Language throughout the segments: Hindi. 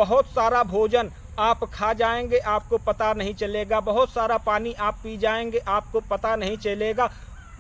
बहुत सारा भोजन आप खा जाएंगे, आपको पता नहीं चलेगा। बहुत सारा पानी आप पी जाएंगे, आपको पता नहीं चलेगा।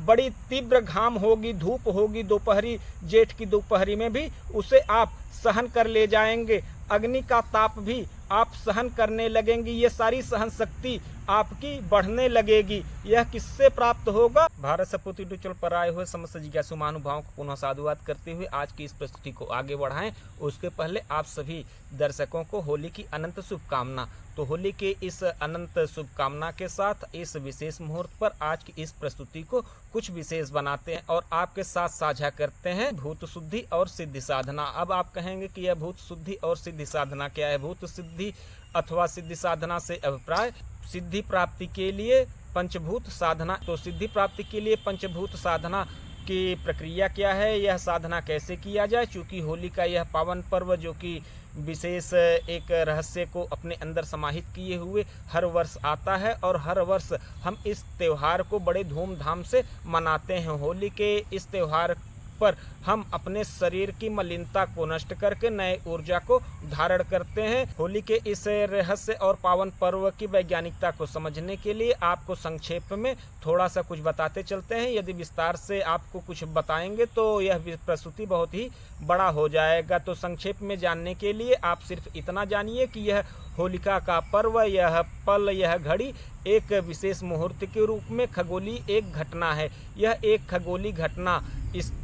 बड़ी तीव्र घाम होगी, धूप होगी दोपहरी, जेठ की दोपहरी में भी उसे आप सहन कर ले जाएंगे। अग्नि का ताप भी आप सहन करने लगेंगी। ये सारी सहन शक्ति आपकी बढ़ने लगेगी। यह किससे प्राप्त होगा? भारत सपूत यूट्यूब चैनल पर आए हुए समस्त जिज्ञासु महानुभावों को पुनः साधुवाद करते हुए आज की इस प्रस्तुति को आगे बढ़ाएं। उसके पहले आप सभी दर्शकों को होली की अनंत शुभकामना। तो होली के इस अनंत शुभकामना के साथ इस विशेष मुहूर्त पर आज की इस प्रस्तुति को कुछ विशेष बनाते हैं और आपके साथ साझा करते हैं भूत शुद्धि और सिद्धि साधना। अब आप कहेंगे कि यह भूत शुद्धि और सिद्धि साधना क्या है? भूत सिद्धि अथवा सिद्धि साधना से अभिप्राय सिद्धि प्राप्ति के लिए पंचभूत साधना। तो सिद्धि प्राप्ति के लिए पंचभूत साधना की प्रक्रिया क्या है, यह साधना कैसे किया जाए? चूँकि होली का यह पावन पर्व जो कि विशेष एक रहस्य को अपने अंदर समाहित किए हुए हर वर्ष आता है और हर वर्ष हम इस त्यौहार को बड़े धूमधाम से मनाते हैं। होली के इस त्यौहार पर हम अपने शरीर की मलिनता को नष्ट करके नए ऊर्जा को धारण करते हैं। होली के इस रहस्य और पावन पर्व की वैज्ञानिकता को समझने के लिए आपको संक्षेप में थोड़ा सा कुछ बताते चलते हैं। यदि विस्तार से आपको कुछ बताएंगे तो यह प्रस्तुति बहुत ही बड़ा हो जाएगा। तो संक्षेप में जानने के लिए आप सिर्फ इतना जानिए कि यह होलिका का पर्व, यह पल, यह घड़ी एक विशेष मुहूर्त के रूप में खगोलीय एक घटना है। यह एक खगोलीय घटना, इसका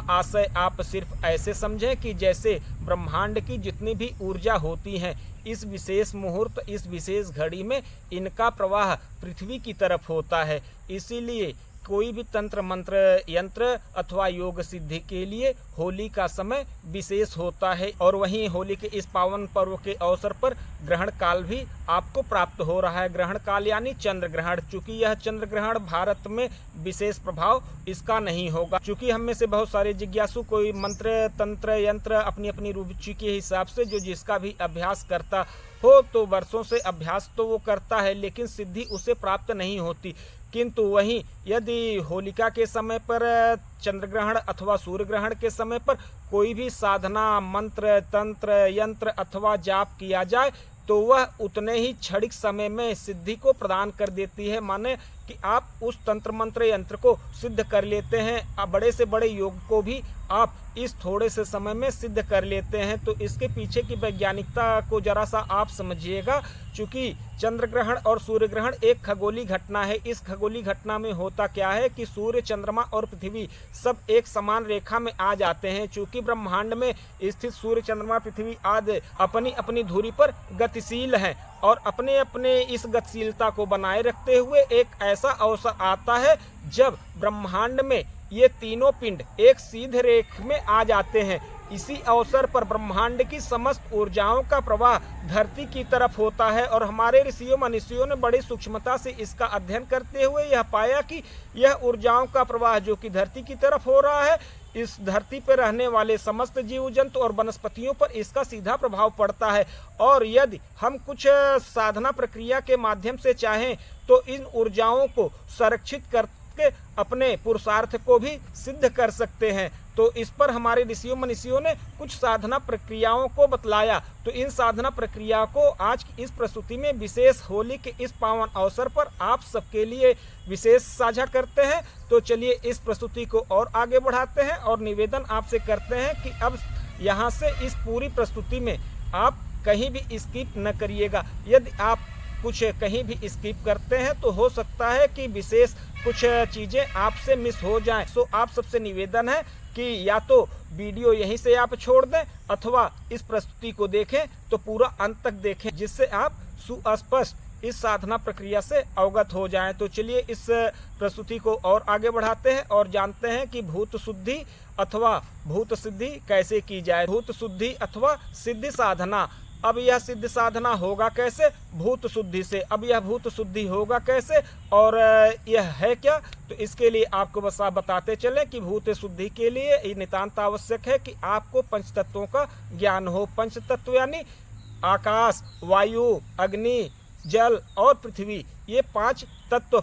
आशय आप सिर्फ ऐसे समझें कि जैसे ब्रह्मांड की जितनी भी ऊर्जा होती है, इस विशेष मुहूर्त, इस विशेष घड़ी में इनका प्रवाह पृथ्वी की तरफ होता है। इसीलिए कोई भी तंत्र मंत्र यंत्र अथवा योग सिद्धि के लिए होली का समय विशेष होता है। और वहीं होली के इस पावन पर्व के अवसर पर ग्रहण काल भी आपको प्राप्त हो रहा है। ग्रहण काल यानी चंद्र ग्रहण। चूंकि यह चंद्र ग्रहण भारत में विशेष प्रभाव इसका नहीं होगा। चूंकि हम में से बहुत सारे जिज्ञासु कोई मंत्र तंत्र यंत्र अपनी अपनी रुचि के हिसाब से जो जिसका भी अभ्यास करता हो, तो वर्षों से अभ्यास तो वो करता है लेकिन सिद्धि उसे प्राप्त नहीं होती। किंतु वहीं यदि होलिका के समय पर चंद्र ग्रहण अथवा सूर्य ग्रहण के समय पर कोई भी साधना, मंत्र तंत्र यंत्र अथवा जाप किया जाए तो वह उतने ही क्षणिक समय में सिद्धि को प्रदान कर देती है। माने कि आप उस तंत्र मंत्र यंत्र को सिद्ध कर लेते हैं। बड़े से बड़े योग को भी आप इस थोड़े से समय में सिद्ध कर लेते हैं। तो इसके पीछे की वैज्ञानिकता को जरा सा आप समझिएगा। चूँकि चंद्र ग्रहण और सूर्य ग्रहण एक खगोलीय घटना है। इस खगोलीय घटना में होता क्या है कि सूर्य, चंद्रमा और पृथ्वी सब एक समान रेखा में आ जाते हैं। चूँकि ब्रह्मांड में स्थित सूर्य, चंद्रमा, पृथ्वी आदि अपनी अपनी धुरी पर गतिशील हैं और अपने अपने इस गतिशीलता को बनाए रखते हुए एक ऐसा अवसर आता है जब ब्रह्मांड में ये तीनों पिंड एक सीधे रेख में आ जाते हैं। इसी अवसर पर ब्रह्मांड की समस्त ऊर्जाओं का प्रवाह धरती की तरफ होता है और हमारे ऋषियों मनीषियों ने बड़ी सूक्ष्मता से इसका अध्ययन करते हुए यह पाया कि यह ऊर्जाओं का प्रवाह जो कि धरती की तरफ हो रहा है, इस धरती पर रहने वाले समस्त जीव जंतु और वनस्पतियों पर इसका सीधा प्रभाव पड़ता है। और यदि हम कुछ साधना प्रक्रिया के माध्यम से चाहें तो इन ऊर्जाओं को संरक्षित करके अपने पुरुषार्थ को भी सिद्ध कर सकते हैं। तो इस पर हमारे ऋषियों मनीषियों ने कुछ साधना प्रक्रियाओं को बतलाया। तो इन साधना प्रक्रिया को आज की इस प्रस्तुति में विशेष होली के इस पावन अवसर पर आप सबके लिए विशेष साझा करते हैं। तो चलिए इस प्रस्तुति को और आगे बढ़ाते हैं और निवेदन आपसे करते हैं कि अब यहाँ से इस पूरी प्रस्तुति में आप कहीं भी स्किप न करिएगा। यदि आप कुछ कहीं भी स्किप करते हैं तो हो सकता है कि विशेष कुछ चीज़ें आपसे मिस हो जाएं। सो आप सबसे निवेदन है कि या तो वीडियो यहीं से आप छोड़ दें अथवा इस प्रस्तुति को देखें तो पूरा अंत तक देखें, जिससे आप सुस्पष्ट इस साधना प्रक्रिया से अवगत हो जाएं। तो चलिए इस प्रस्तुति को और आगे बढ़ाते हैं और जानते हैं कि भूत शुद्धि अथवा भूत सिद्धि कैसे की जाए। भूत शुद्धि अथवा सिद्धि साधना। अब यह सिद्ध साधना होगा कैसे? भूत शुद्धि से। अब यह भूत शुद्धि होगा कैसे और यह है क्या? तो इसके लिए आपको बस आप बताते चले कि भूत शुद्धि के लिए ये नितांत आवश्यक है कि आपको पंच तत्वों का ज्ञान हो। पंच तत्व यानी आकाश, वायु, अग्नि, जल और पृथ्वी। ये 5 तत्व,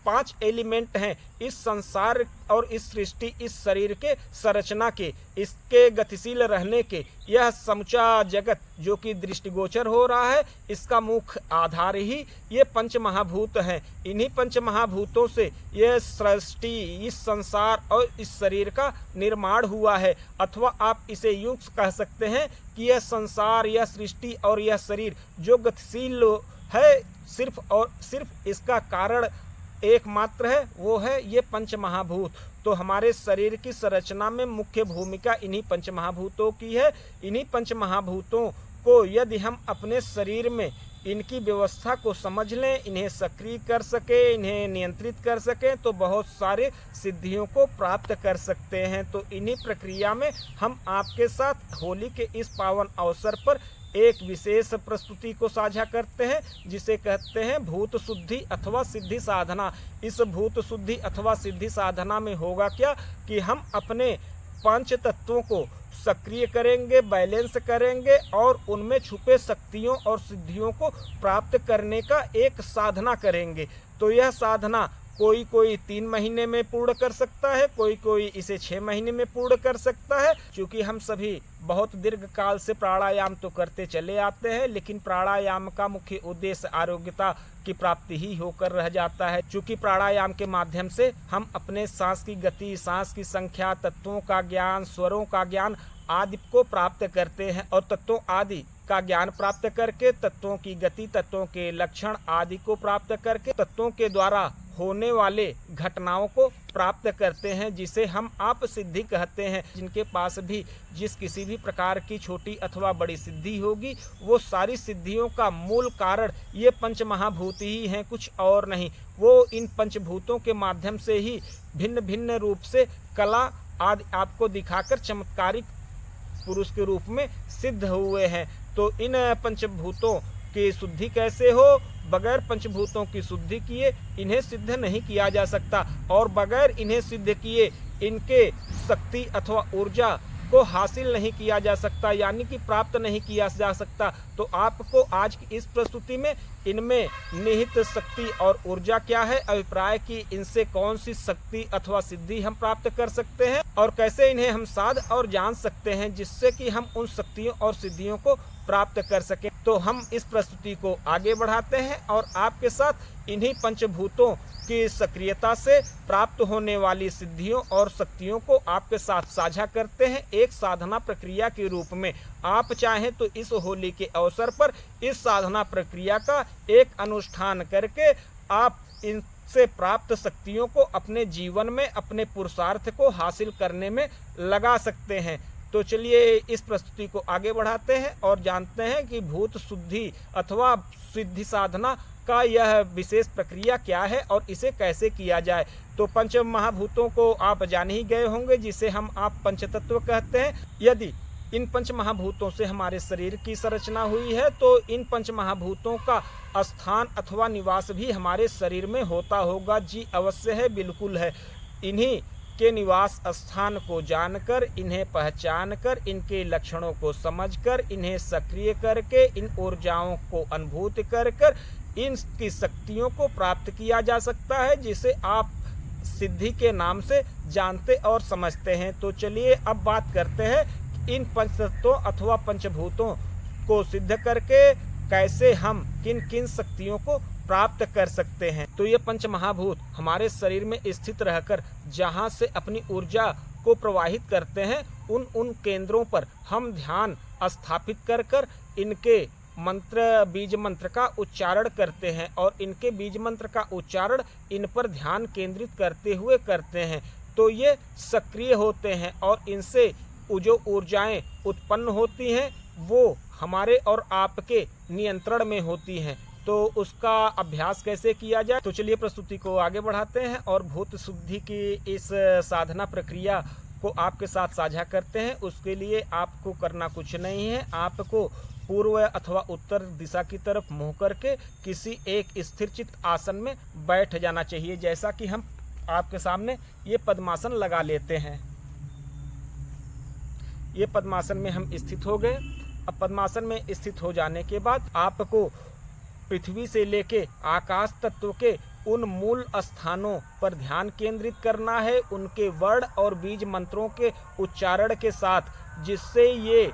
5 एलिमेंट हैं इस संसार और इस सृष्टि, इस शरीर के संरचना के, इसके गतिशील रहने के। यह समूचा जगत जो कि दृष्टिगोचर हो रहा है, इसका मुख्य आधार ही ये पंच महाभूत हैं। इन्हीं पंच महाभूतों से यह सृष्टि, इस संसार और इस शरीर का निर्माण हुआ है। अथवा आप इसे यूं कह सकते हैं कि यह संसार, यह सृष्टि और यह शरीर जो गतिशील है, सिर्फ और सिर्फ इसका कारण एकमात्र है, वो है ये पंच महाभूत। तो हमारे शरीर की संरचना में मुख्य भूमिका इन्हीं पंच महाभूतों की है। इन्हीं पंच महाभूतों को यदि हम अपने शरीर में इनकी व्यवस्था को समझ लें, इन्हें सक्रिय कर सके, इन्हें नियंत्रित कर सकें, तो बहुत सारे सिद्धियों को प्राप्त कर सकते हैं। तो इन्हीं प्रक्रिया में हम आपके साथ होली के इस पावन अवसर पर एक विशेष प्रस्तुति को साझा करते हैं, जिसे कहते हैं भूत शुद्धि अथवा सिद्धि साधना। इस भूत शुद्धि अथवा सिद्धि साधना में होगा क्या कि हम अपने 5 तत्वों को सक्रिय करेंगे, बैलेंस करेंगे और उनमें छुपे शक्तियों और सिद्धियों को प्राप्त करने का एक साधना करेंगे। तो यह साधना कोई 3 महीने में पूर्ण कर सकता है, कोई इसे 6 महीने में पूर्ण कर सकता है। क्योंकि हम सभी बहुत दीर्घ काल से प्राणायाम तो करते चले आते हैं, लेकिन प्राणायाम का मुख्य उद्देश्य आरोग्यता की प्राप्ति ही होकर रह जाता है। क्योंकि प्राणायाम के माध्यम से हम अपने सांस की गति, सांस की संख्या, तत्वों का ज्ञान, स्वरों का ज्ञान आदि को प्राप्त करते हैं और तत्वों आदि का ज्ञान प्राप्त करके तत्वों की गति, तत्वों के लक्षण आदि को प्राप्त करके तत्वों के द्वारा होने वाले घटनाओं को प्राप्त करते हैं, जिसे हम आप सिद्धि कहते हैं। जिनके पास भी जिस किसी भी प्रकार की छोटी अथवा बड़ी सिद्धि होगी, वो सारी सिद्धियों का मूल कारण ये पंच महाभूत ही हैं, कुछ और नहीं। वो इन पंचभूतों के माध्यम से ही भिन्न भिन्न रूप से कला आदि आपको दिखाकर चमत्कारिक पुरुष के रूप में सिद्ध हुए हैं। तो इन पंचभूतों की शुद्धि कैसे हो? बगैर पंचभूतों की शुद्धि किए इन्हें सिद्ध नहीं किया जा सकता, और बगैर इन्हें सिद्ध किए इनके शक्ति अथवा ऊर्जा को हासिल नहीं किया जा सकता, यानी कि प्राप्त नहीं किया जा सकता। तो आपको आज की इस प्रस्तुति में इनमें निहित शक्ति और ऊर्जा क्या है, अभिप्राय की इनसे कौन सी शक्ति अथवा सिद्धि हम प्राप्त कर सकते हैं और कैसे इन्हें हम साध और जान सकते हैं, जिससे कि हम उन शक्तियों और सिद्धियों को प्राप्त कर सकें। तो हम इस प्रस्तुति को आगे बढ़ाते हैं और आपके साथ इन्हीं पंचभूतों की सक्रियता से प्राप्त होने वाली सिद्धियों और शक्तियों को आपके साथ साझा करते हैं एक साधना प्रक्रिया के रूप में। आप चाहें तो इस होली के अवसर पर इस साधना प्रक्रिया का एक अनुष्ठान करके आप इनसे प्राप्त शक्तियों को अपने जीवन में, अपने पुरुषार्थ को हासिल करने में लगा सकते हैं। तो चलिए इस प्रस्तुति को आगे बढ़ाते हैं और जानते हैं कि भूत शुद्धि अथवा सिद्धि साधना का यह विशेष प्रक्रिया क्या है और इसे कैसे किया जाए। तो पंच महाभूतों को आप जान ही गए होंगे, जिसे हम आप पंचतत्व कहते हैं। यदि इन पंच महाभूतों से हमारे शरीर की संरचना हुई है, तो इन पंच महाभूतों का स्थान अथवा निवास भी हमारे शरीर में होता होगा। जी अवश्य है, बिल्कुल है। इन्हीं के निवास स्थान को जानकर, इन्हें पहचानकर, इनके लक्षणों को समझकर, इन्हें सक्रिय करके, इन ऊर्जाओं को अनुभूत कर इनकी शक्तियों को प्राप्त किया जा सकता है, जिसे आप सिद्धि के नाम से जानते और समझते हैं। तो चलिए अब बात करते हैं इन पंचतत्वों अथवा पंचभूतों को सिद्ध करके कैसे हम किन किन शक्तियों को प्राप्त कर सकते हैं। तो ये पंच महाभूत हमारे शरीर में स्थित रहकर जहाँ से अपनी ऊर्जा को प्रवाहित करते हैं, उन केंद्रों पर हम ध्यान स्थापित कर इनके मंत्र, बीज मंत्र का उच्चारण करते हैं और इनके बीज मंत्र का उच्चारण इन पर ध्यान केंद्रित करते हुए करते हैं। तो ये सक्रिय होते हैं और इनसे जो ऊर्जाएं उत्पन्न होती हैं वो हमारे और आपके नियंत्रण में होती हैं। तो उसका अभ्यास कैसे किया जाए, तो चलिए प्रस्तुति को आगे बढ़ाते हैं और भूत शुद्धि की इस साधना प्रक्रिया को आपके साथ साझा करते हैं। उसके लिए आपको करना कुछ नहीं है, आपको पूर्व अथवा उत्तर दिशा की तरफ मुँह करके किसी एक स्थिरचित्त आसन में बैठ जाना चाहिए। जैसा कि हम आपके सामने ये पद्मासन लगा लेते हैं। ये पद्मासन में हम स्थित हो गए। अब पद्मासन में स्थित हो जाने के बाद आपको पृथ्वी से लेके आकाश तत्व के उन मूल स्थानों पर ध्यान केंद्रित करना है, उनके वर्ण और बीज मंत्रों के उच्चारण के साथ, जिससे ये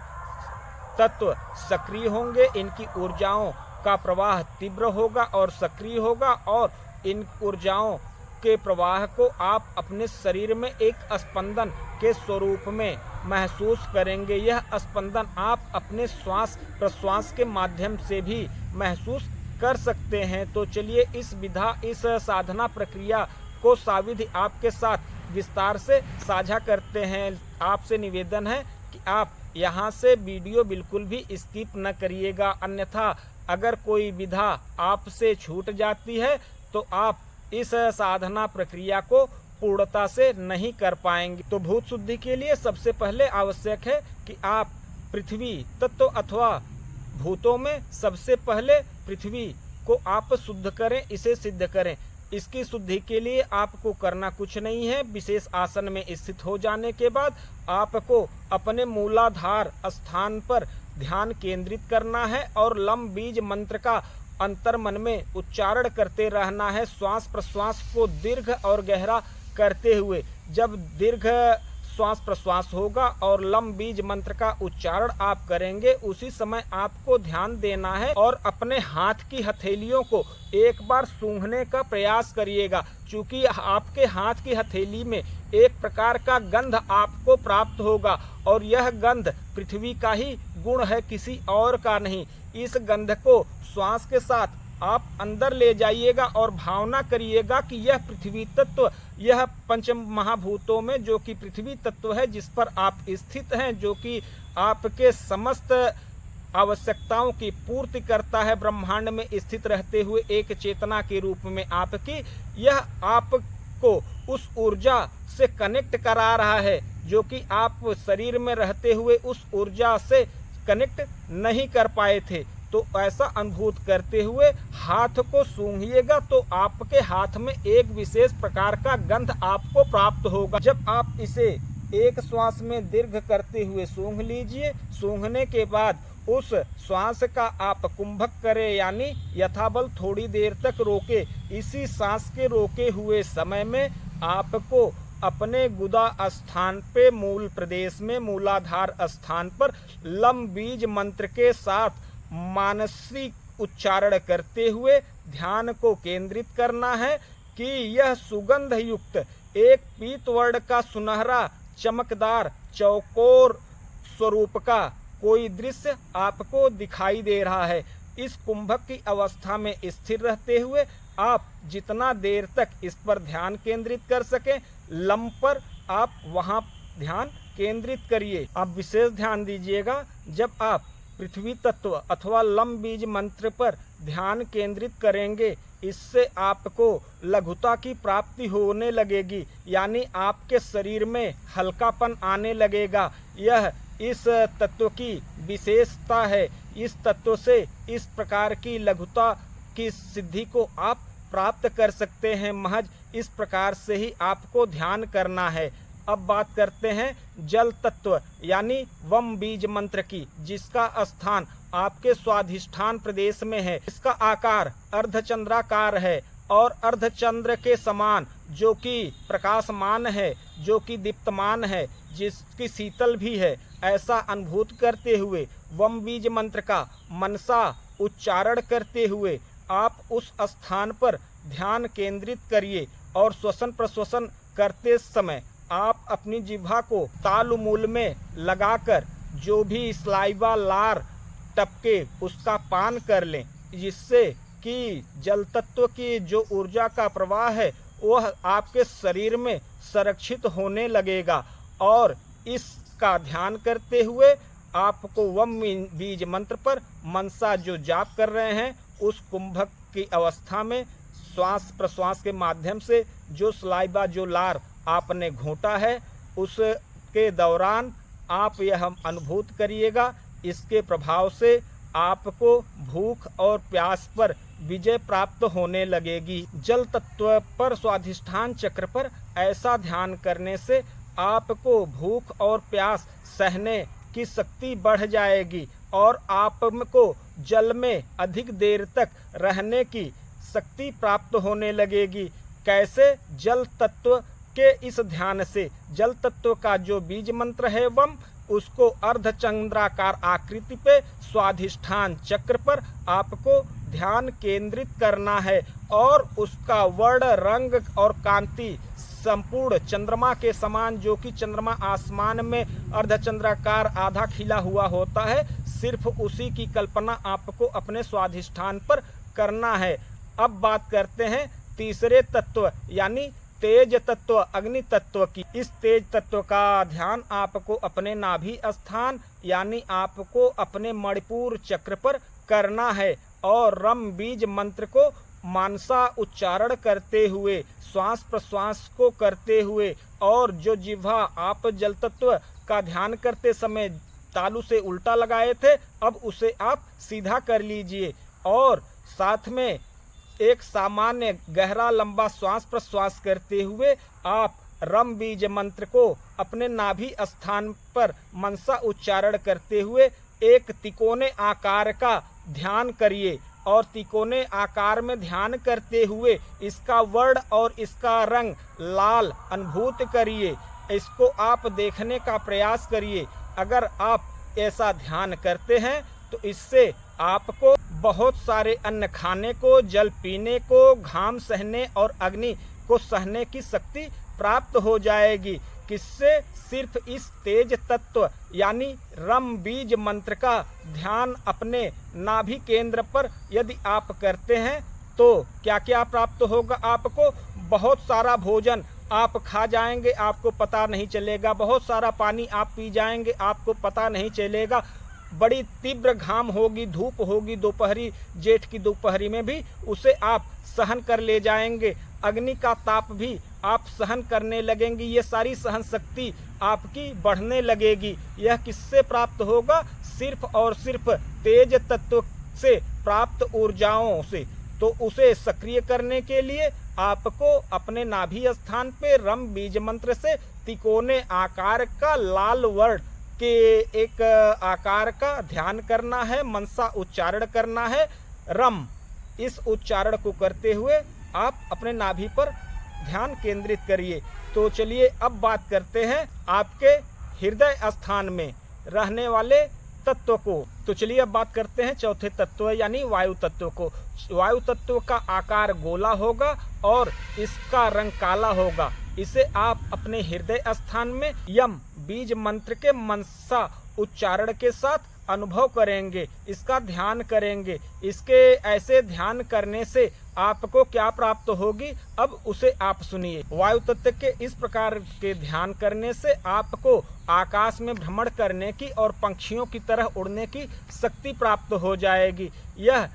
तत्व सक्रिय होंगे, इनकी ऊर्जाओं का प्रवाह तीव्र होगा और सक्रिय होगा, और इन ऊर्जाओं के प्रवाह को आप अपने शरीर में एक स्पंदन के स्वरूप में महसूस करेंगे। यह स्पंदन आप अपने श्वास प्रश्वास के माध्यम से भी महसूस कर सकते हैं। तो चलिए इस साधना प्रक्रिया को साविधि आपके साथ विस्तार से साझा करते हैं। आपसे निवेदन है कि आप यहाँ से वीडियो बिल्कुल भी स्किप न करिएगा, अन्यथा अगर कोई विधा आपसे छूट जाती है तो आप इस साधना प्रक्रिया को पूर्णता से नहीं कर पाएंगे। तो भूत शुद्धि के लिए सबसे पहले आवश्यक है कि आप पृथ्वी तत्व अथवा भूतों में सबसे पहले पृथ्वी को आप शुद्ध करें, इसे सिद्ध करें। इसकी शुद्धि के लिए आपको करना कुछ नहीं है। विशेष आसन में स्थित हो जाने के बाद आपको अपने मूलाधार स्थान पर ध्यान केंद्रित करना है और लम बीज मंत्र का अंतर्मन में उच्चारण करते रहना है, श्वास प्रश्वास को दीर्घ और गहरा करते हुए। जब दीर्घ श्वास प्रश्वास होगा और लम बीज मंत्र का उच्चारण आप करेंगे, उसी समय आपको ध्यान देना है और अपने हाथ की हथेलियों को एक बार सूंघने का प्रयास करिएगा, क्योंकि आपके हाथ की हथेली में एक प्रकार का गंध आपको प्राप्त होगा और यह गंध पृथ्वी का ही गुण है, किसी और का नहीं। इस गंध को श्वास के साथ आप अंदर ले जाइएगा और भावना करिएगा कि यह पृथ्वी तत्व, यह पंच महाभूतों में जो कि पृथ्वी तत्व है जिस पर आप स्थित हैं, जो कि आपके समस्त आवश्यकताओं की पूर्ति करता है, ब्रह्मांड में स्थित रहते हुए एक चेतना के रूप में आपकी, यह आपको उस ऊर्जा से कनेक्ट करा रहा है जो कि आप शरीर में रहते हुए उस ऊर्जा से कनेक्ट नहीं कर पाए थे। तो ऐसा अनुभूत करते हुए हाथ को सूंघिएगा तो आपके हाथ में एक विशेष प्रकार का गंध आपको प्राप्त होगा। जब आप इसे एक श्वास में दीर्घ करते हुए सूंघ लीजिए, सूंघने के बाद उस श्वास का आप कुंभक करें, यानी यथाबल थोड़ी देर तक रोके। इसी सांस के रोके हुए समय में आपको अपने गुदा स्थान पे, मूल प्रदेश में मूलाधार स्थान पर लम बीज मंत्र के साथ मानसिक उच्चारण करते हुए ध्यान को केंद्रित करना है कि यह सुगंध युक्त एक पीत वर्ण का सुनहरा चमकदार चौकोर स्वरूप का कोई दृश्य आपको दिखाई दे रहा है। इस कुंभक की अवस्था में स्थिर रहते हुए आप जितना देर तक इस पर ध्यान केंद्रित कर सकें, लम पर आप वहां ध्यान केंद्रित करिए। आप विशेष ध्यान दीजिएगा, जब आप पृथ्वी तत्व अथवा लम बीज मंत्र पर ध्यान केंद्रित करेंगे, इससे आपको लघुता की प्राप्ति होने लगेगी, यानी आपके शरीर में हल्कापन आने लगेगा। यह इस तत्व की विशेषता है। इस तत्व से इस प्रकार की लघुता की सिद्धि को आप प्राप्त कर सकते हैं। महज इस प्रकार से ही आपको ध्यान करना है। अब बात करते हैं जल तत्व यानी वम बीज मंत्र की, जिसका स्थान आपके स्वाधिष्ठान प्रदेश में है। इसका आकार अर्धचंद्राकार है और अर्धचंद्र के समान, जो कि प्रकाशमान है, जो कि दीप्तमान है, जिसकी शीतल भी है, ऐसा अनुभूत करते हुए वम बीज मंत्र का मनसा उच्चारण करते हुए आप उस स्थान पर ध्यान केंद्रित करिए और श्वसन प्रश्वसन करते समय आप अपनी जिह्वा को तालुमूल में लगाकर जो भी स्लाइवा लार टपके उसका पान कर लें, जिससे कि जल तत्व की जो ऊर्जा का प्रवाह है वह आपके शरीर में संरक्षित होने लगेगा। और इसका ध्यान करते हुए आपको वम बीज मंत्र पर मनसा जो जाप कर रहे हैं, उस कुंभक की अवस्था में श्वास प्रश्वास के माध्यम से जो स्लाइवा जो लार आपने घोंटा है, उसके दौरान आप यह अनुभूत करिएगा। इसके प्रभाव से आपको भूख और प्यास पर विजय प्राप्त होने लगेगी। जल तत्व पर स्वाधिष्ठान चक्र पर ऐसा ध्यान करने से आपको भूख और प्यास सहने की शक्ति बढ़ जाएगी और आपको जल में अधिक देर तक रहने की शक्ति प्राप्त होने लगेगी। कैसे? जल तत्व के इस ध्यान से जल तत्व का जो बीज मंत्र है वम, उसको अर्धचंद्राकार आकृति पे स्वाधिष्ठान चक्र पर आपको ध्यान केंद्रित करना है और उसका वर्ण, रंग और कांति संपूर्ण चंद्रमा के समान, जो कि चंद्रमा आसमान में अर्धचंद्राकार आधा खिला हुआ होता है, सिर्फ उसी की कल्पना आपको अपने स्वाधिष्ठान पर करना है। अब बात करते हैं तीसरे तत्व यानी तेज तत्व, अग्नि तत्व की। इस तेज तत्व का ध्यान आपको अपने नाभि स्थान यानी आपको अपने मणिपुर चक्र पर करना है और रम बीज मंत्र को मानसा उच्चारण करते हुए, श्वास प्रश्वास को करते हुए, और जो जिह्वा आप जल तत्व का ध्यान करते समय तालू से उल्टा लगाए थे, अब उसे आप सीधा कर लीजिए और साथ में एक सामान्य गहरा लंबा श्वास प्रश्वास करते हुए आप रम बीज मंत्र को अपने नाभि स्थान पर मनसा उच्चारण करते हुए एक तिकोने आकार का ध्यान करिए और तिकोने आकार में ध्यान करते हुए इसका वर्ण और इसका रंग लाल अनुभूत करिए। इसको आप देखने का प्रयास करिए। अगर आप ऐसा ध्यान करते हैं तो इससे आपको बहुत सारे अन्न खाने को, जल पीने को, घाम सहने और अग्नि को सहने की शक्ति प्राप्त हो जाएगी। किससे? सिर्फ इस तेज तत्व यानी रम बीज मंत्र का ध्यान अपने नाभि केंद्र पर यदि आप करते हैं तो क्या क्या प्राप्त होगा आपको? बहुत सारा भोजन आप खा जाएंगे, आपको पता नहीं चलेगा। बहुत सारा पानी आप पी जाएंगे, आपको पता नहीं चलेगा। बड़ी तीव्र घाम होगी, धूप होगी दोपहरी, जेठ की दोपहरी में भी उसे आप सहन कर ले जाएंगे। अग्नि का ताप भी आप सहन करने लगेंगी। ये सारी सहन शक्ति आपकी बढ़ने लगेगी। यह किससे प्राप्त होगा? सिर्फ और सिर्फ तेज तत्व से प्राप्त ऊर्जाओं से। तो उसे सक्रिय करने के लिए आपको अपने नाभि स्थान पे रम बीज मंत्र से तिकोने आकार का लाल वर्ण के एक आकार का ध्यान करना है, मनसा उच्चारण करना है। रम, इस उच्चारण को करते हुए आप अपने नाभि पर ध्यान केंद्रित करिए। तो चलिए अब बात करते हैं आपके हृदय स्थान में रहने वाले तत्व को। तो चलिए अब बात करते हैं चौथे तत्व यानी वायु तत्व को। वायु तत्व का आकार गोला होगा और इसका रंग काला होगा। इसे आप अपने हृदय स्थान में यम बीज मंत्र के मनसा उच्चारण के साथ अनुभव करेंगे, इसका ध्यान करेंगे। इसके ऐसे ध्यान करने से आपको क्या प्राप्त होगी, अब उसे आप सुनिए। वायु तत्व के इस प्रकार के ध्यान करने से आपको आकाश में भ्रमण करने की और पंछियों की तरह उड़ने की शक्ति प्राप्त हो जाएगी। यह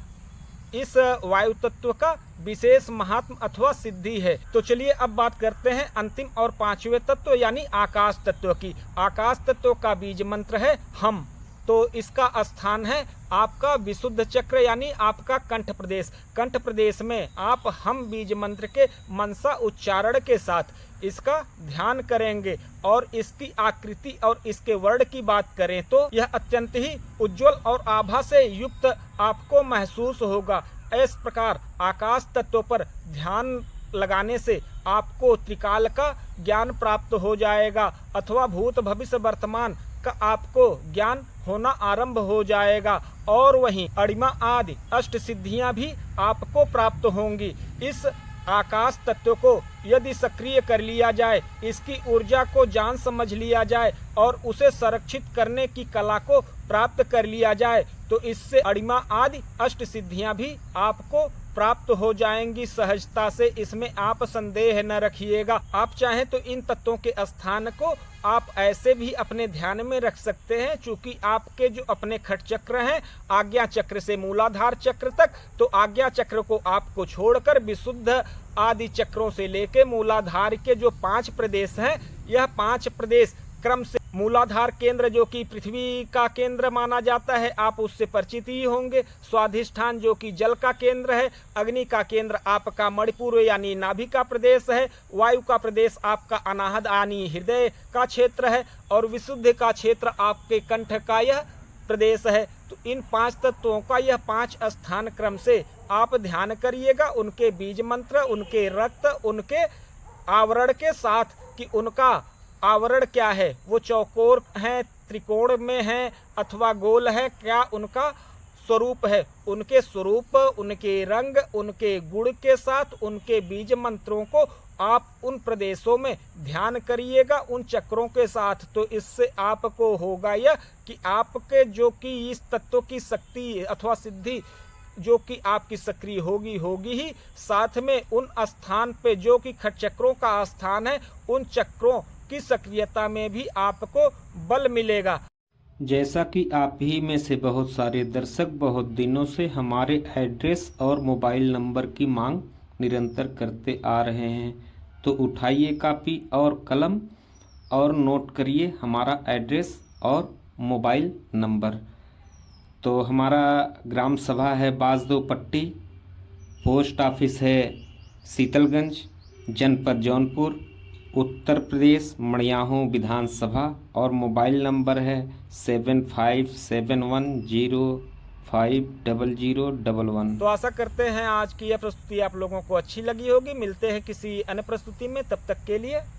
इस वायु तत्व का विशेष महात्म अथवा सिद्धि है। तो चलिए अब बात करते हैं अंतिम और पांचवें तत्व यानी आकाश तत्व की। आकाश तत्व का बीज मंत्र है हम। तो इसका स्थान है आपका विशुद्ध चक्र यानी आपका कंठ प्रदेश। कंठ प्रदेश में आप हम बीज मंत्र के मनसा उच्चारण के साथ इसका ध्यान करेंगे और इसकी आकृति और इसके वर्ण की बात करें तो यह अत्यंत ही उज्जवल और आभा से युक्त आपको महसूस होगा। इस प्रकार आकाश तत्व पर ध्यान लगाने से आपको त्रिकाल का ज्ञान प्राप्त हो जाएगा अथवा भूत भविष्य वर्तमान का आपको ज्ञान होना आरंभ हो जाएगा और वहीं अणिमा आदि अष्ट सिद्धियां भी आपको प्राप्त होंगी। इस आकाश तत्व को यदि सक्रिय कर लिया जाए, इसकी ऊर्जा को जान समझ लिया जाए और उसे संरक्षित करने की कला को प्राप्त कर लिया जाए तो इससे अणिमा आदि अष्ट सिद्धियां भी आपको प्राप्त हो जाएंगी सहजता से। इसमें आप संदेह न रखिएगा। आप चाहें तो इन तत्वों के स्थान को आप ऐसे भी अपने ध्यान में रख सकते हैं, चूंकि आपके जो अपने खट चक्र हैं आज्ञा चक्र से मूलाधार चक्र तक, तो आज्ञा चक्र को आपको छोड़कर विशुद्ध आदि चक्रों से लेके मूलाधार के जो 5 प्रदेश हैं, यह 5 प्रदेश क्रम से मूलाधार केंद्र जो कि पृथ्वी का केंद्र माना जाता है, आप उससे परिचित ही होंगे। स्वाधिष्ठान जो कि जल का केंद्र है, अग्नि का केंद्र आपका मणिपुर यानी नाभि का प्रदेश है, वायु का प्रदेश आपका अनाहत यानी हृदय का क्षेत्र है और विशुद्ध का क्षेत्र आपके कंठ का यह प्रदेश है। तो इन 5 तत्वों का यह 5 स्थान क्रम से आप ध्यान करिएगा, उनके बीज मंत्र, उनके रक्त, उनके आवरण के साथ कि उनका आवरण क्या है, वो चौकोर है, त्रिकोण में है अथवा गोल है, क्या उनका स्वरूप है। उनके स्वरूप, उनके रंग, उनके गुण के साथ उनके बीज मंत्रों को आप उन प्रदेशों में ध्यान करिएगा उन चक्रों के साथ। तो इससे आपको होगा यह कि आपके जो कि इस तत्व की शक्ति अथवा सिद्धि जो कि आपकी सक्रिय होगी ही, साथ में उन स्थान पे जो कि खट चक्रों का स्थान है, उन चक्रों की सक्रियता में भी आपको बल मिलेगा। जैसा कि आप ही में से बहुत सारे दर्शक बहुत दिनों से हमारे एड्रेस और मोबाइल नंबर की मांग निरंतर करते आ रहे हैं, तो उठाइए कापी और कलम और नोट करिए हमारा एड्रेस और मोबाइल नंबर। तो हमारा ग्राम सभा है बाजदो पट्टी, पोस्ट ऑफिस है शीतलगंज, जनपद जौनपुर, उत्तर प्रदेश, मड़ियाहूँ विधानसभा, और मोबाइल नंबर है 7571050011। तो आशा करते हैं आज की यह प्रस्तुति आप लोगों को अच्छी लगी होगी। मिलते हैं किसी अन्य प्रस्तुति में, तब तक के लिए